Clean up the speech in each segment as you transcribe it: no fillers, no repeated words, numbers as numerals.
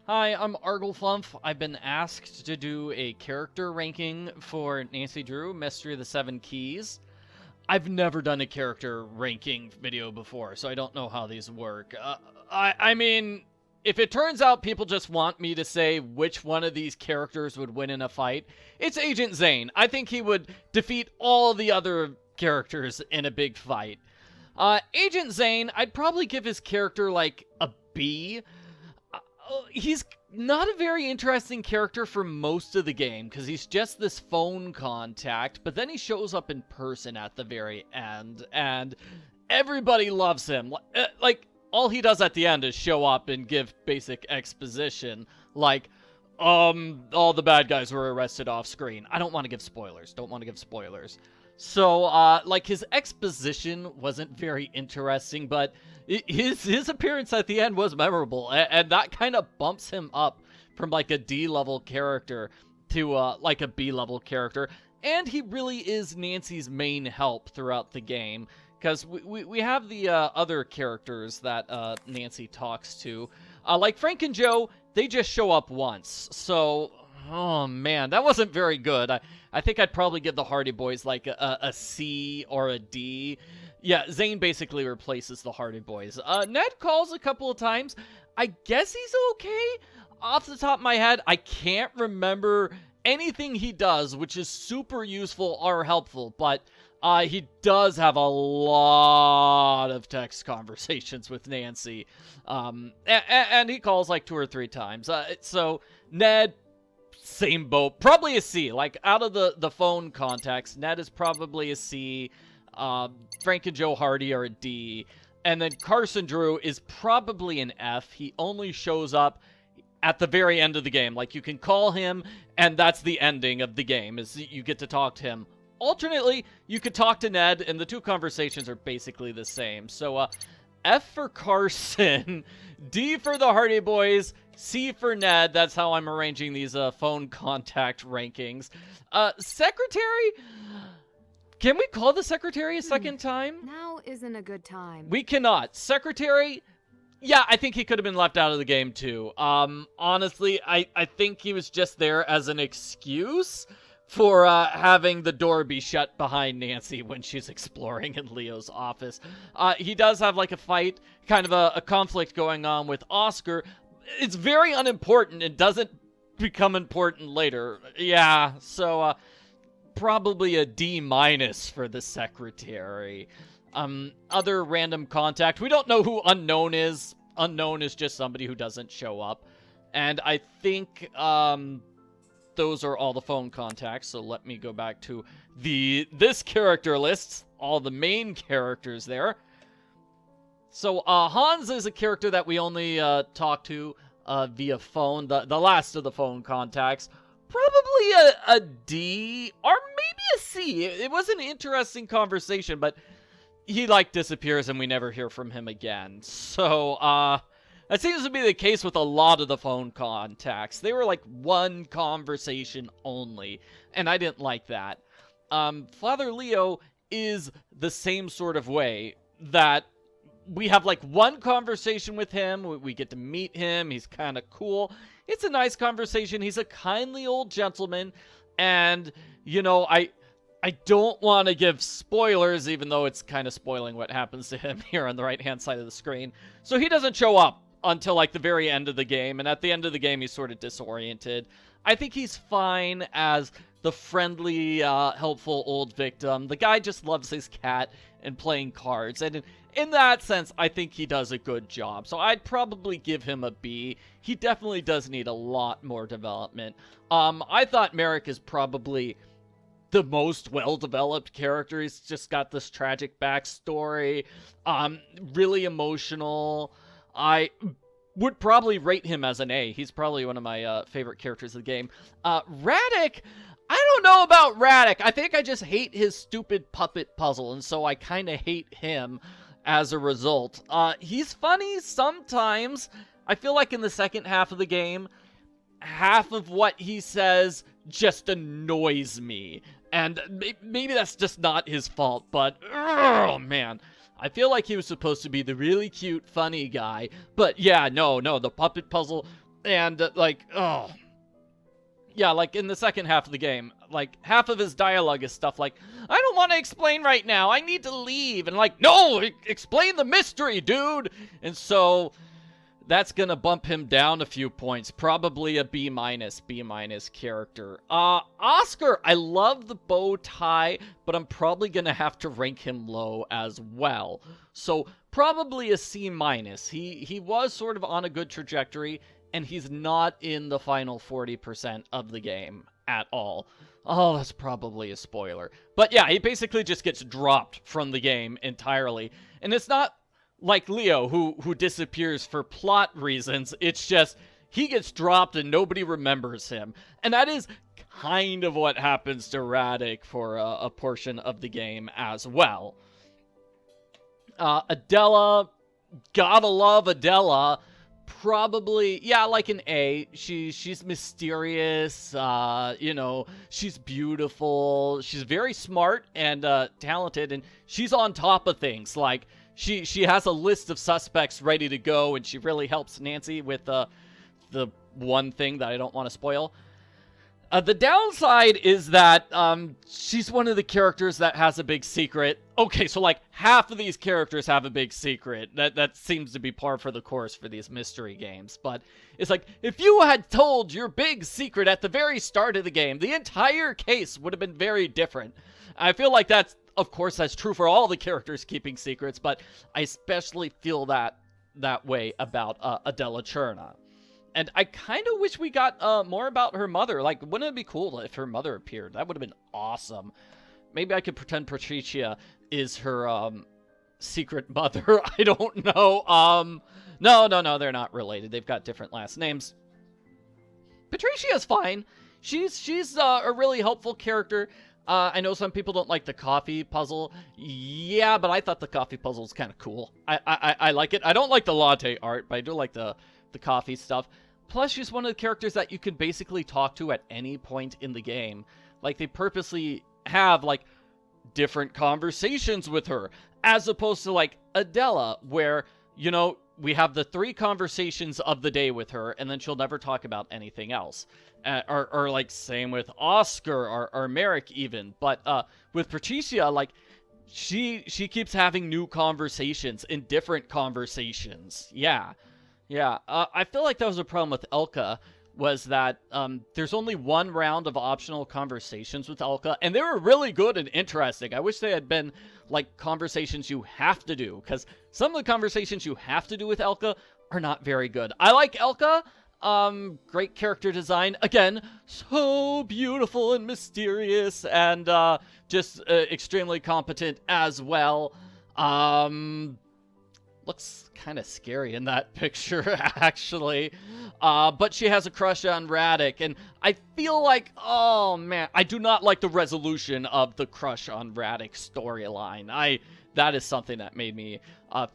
Hi, I'm Argleflumph. I've been asked to do a character ranking for Nancy Drew, Mystery of the Seven Keys. I've never done a character ranking video before, so I don't know how these work. I mean, if it turns out people just want me to say which one of these characters would win in a fight, it's Agent Zane. I think he would defeat all the other characters in a big fight. Agent Zane, I'd probably give his character like a B. He's not a very interesting character for most of the game because he's just this phone contact, but then he shows up in person at the very end, and everybody loves him. Like, all he does at the end is show up and give basic exposition, like, all the bad guys were arrested off screen. I don't want to give spoilers. So, like, his exposition wasn't very interesting, but his appearance at the end was memorable, and that kind of bumps him up from, like, a D-level character to, like, a B-level character, and he really is Nancy's main help throughout the game, because we have the other characters that Nancy talks to. Like Frank and Joe, they just show up once, so, oh man, that wasn't very good. I think I'd probably give the Hardy Boys like a C or a D. Yeah, Zane basically replaces the Hardy Boys. Ned calls a couple of times. I guess he's okay. Off the top of my head, I can't remember anything he does, which is super useful or helpful, but he does have a lot of text conversations with Nancy. And he calls like 2 or 3 times. So Ned, same boat. Probably a C. Like, out of the phone contacts, Ned is probably a C. Frank and Joe Hardy are a D. And then Carson Drew is probably an F. He only shows up at the very end of the game. Like, you can call him, and that's the ending of the game, is you get to talk to him. Alternately, you could talk to Ned, and the 2 conversations are basically the same. So, F for Carson, D for the Hardy Boys, C for Ned. That's how I'm arranging these phone contact rankings. Secretary? Can we call the Secretary a second time? Now isn't a good time. We cannot. Secretary? Yeah, I think he could have been left out of the game too. Honestly, I think he was just there as an excuse for having the door be shut behind Nancy when she's exploring in Leo's office. He does have like a fight, kind of a conflict going on with Oskar. It's very unimportant. It doesn't become important later. Yeah, so probably a D- for the Secretary. Other random contact. We don't know who Unknown is. Unknown is just somebody who doesn't show up. And I think those are all the phone contacts. So let me go back to this character list. All the main characters there. So Hans is a character that we only talk to via phone. The last of the phone contacts. Probably a D or maybe a C. It was an interesting conversation, but he, like, disappears and we never hear from him again. So, that seems to be the case with a lot of the phone contacts. They were, like, one conversation only, and I didn't like that. Father Leo is the same sort of way, that we have, like, one conversation with him, we get to meet him, he's kind of cool. It's a nice conversation, he's a kindly old gentleman, and, you know, I don't want to give spoilers, even though it's kind of spoiling what happens to him here on the right-hand side of the screen. So he doesn't show up until, like, the very end of the game, and at the end of the game, he's sort of disoriented. I think he's fine as the friendly, helpful old victim. The guy just loves his cat and playing cards, and in that sense, I think he does a good job. So I'd probably give him a B. He definitely does need a lot more development. I thought Marek is probably the most well-developed character. He's just got this tragic backstory, really emotional. I would probably rate him as an A. He's probably one of my favorite characters of the game. Radek, I don't know about Radek. I think I just hate his stupid puppet puzzle, and so I kind of hate him as a result. He's funny sometimes. I feel like in the second half of the game, half of what he says just annoys me. And maybe that's just not his fault, but, oh man. I feel like he was supposed to be the really cute, funny guy. But yeah, no, the puppet puzzle and yeah, like in the second half of the game, like half of his dialogue is stuff like, I don't want to explain right now, I need to leave. And like, no, explain the mystery, dude. And so that's gonna bump him down a few points, probably a B minus character. Oskar, I love the bow tie, but I'm probably gonna have to rank him low as well. So probably a C minus. He was sort of on a good trajectory, and he's not in the final 40% of the game at all. Oh, that's probably a spoiler. But yeah, he basically just gets dropped from the game entirely. And it's not like Leo, who disappears for plot reasons. It's just, he gets dropped and nobody remembers him. And that is kind of what happens to Radek for a portion of the game as well. Adela, gotta love Adela. Probably, yeah, like an A. She's mysterious, she's beautiful, she's very smart and talented, and she's on top of things. Like, she has a list of suspects ready to go, and she really helps Nancy with the one thing that I don't want to spoil. The downside is that she's one of the characters that has a big secret. Okay, so like half of these characters have a big secret. That seems to be par for the course for these mystery games. But it's like, if you had told your big secret at the very start of the game, the entire case would have been very different. I feel like of course, that's true for all the characters keeping secrets, but I especially feel that way about Adela Cherna. And I kind of wish we got more about her mother. Like, wouldn't it be cool if her mother appeared? That would have been awesome. Maybe I could pretend Patricie is her secret mother. I don't know. No, they're not related. They've got different last names. Patricie is fine. She's a really helpful character. I know some people don't like the coffee puzzle. Yeah, but I thought the coffee puzzle was kind of cool. I like it. I don't like the latte art, but I do like the coffee stuff. Plus, she's one of the characters that you can basically talk to at any point in the game. Like, they purposely have, like, different conversations with her, as opposed to, like, Adela, where, we have the 3 conversations of the day with her, and then she'll never talk about anything else. Or like, same with Oskar, or Marek even. But with Patricie, like, she keeps having new conversations and different conversations. Yeah. I feel like that was a problem with Elka, was that there's only one round of optional conversations with Elka, and they were really good and interesting. I wish they had been, like, conversations you have to do, because some of the conversations you have to do with Elka are not very good. I like Elka. Great character design. Again, so beautiful and mysterious, and just extremely competent as well. Looks kind of scary in that picture, actually. But she has a crush on Radek, and I feel like, oh man, I do not like the resolution of the crush on Radek storyline. That is something that made me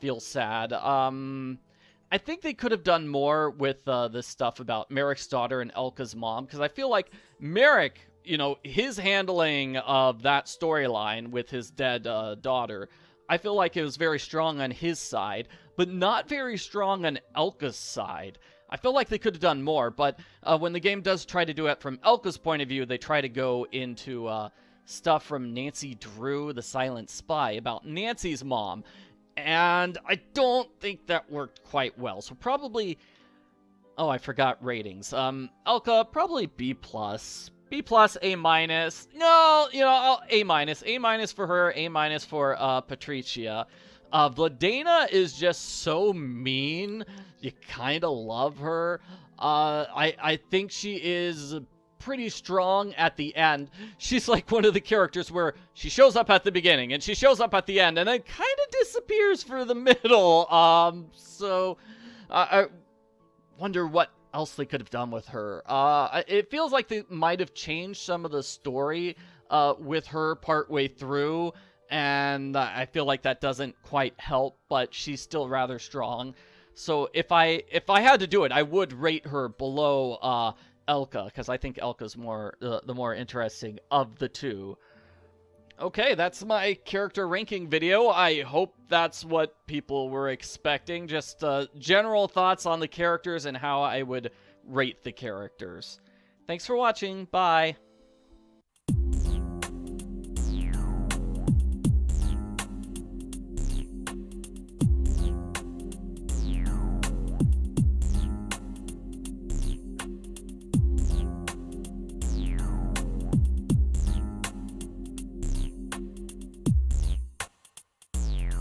feel sad. I think they could have done more with this stuff about Marek's daughter and Elka's mom, because I feel like Marek, his handling of that storyline with his dead daughter, I feel like it was very strong on his side, but not very strong on Elka's side. I feel like they could have done more, but when the game does try to do it from Elka's point of view, they try to go into stuff from Nancy Drew, the Silent Spy, about Nancy's mom, and I don't think that worked quite well. So probably, oh, I forgot ratings. Elka, probably B+. B+, A-. No, A-. A- for her, A- for Patricie. Vladena is just so mean. You kind of love her. I think she is pretty strong at the end. She's like one of the characters where she shows up at the beginning and she shows up at the end and then kind of disappears for the middle. So I wonder what else they could have done with her. It feels like they might have changed some of the story with her partway through, and I feel like that doesn't quite help, but she's still rather strong. So if I had to do it, I would rate her below Elka, because I think Elka's the more interesting of the two. Okay, that's my character ranking video. I hope that's what people were expecting. Just general thoughts on the characters and how I would rate the characters. Thanks for watching. Bye.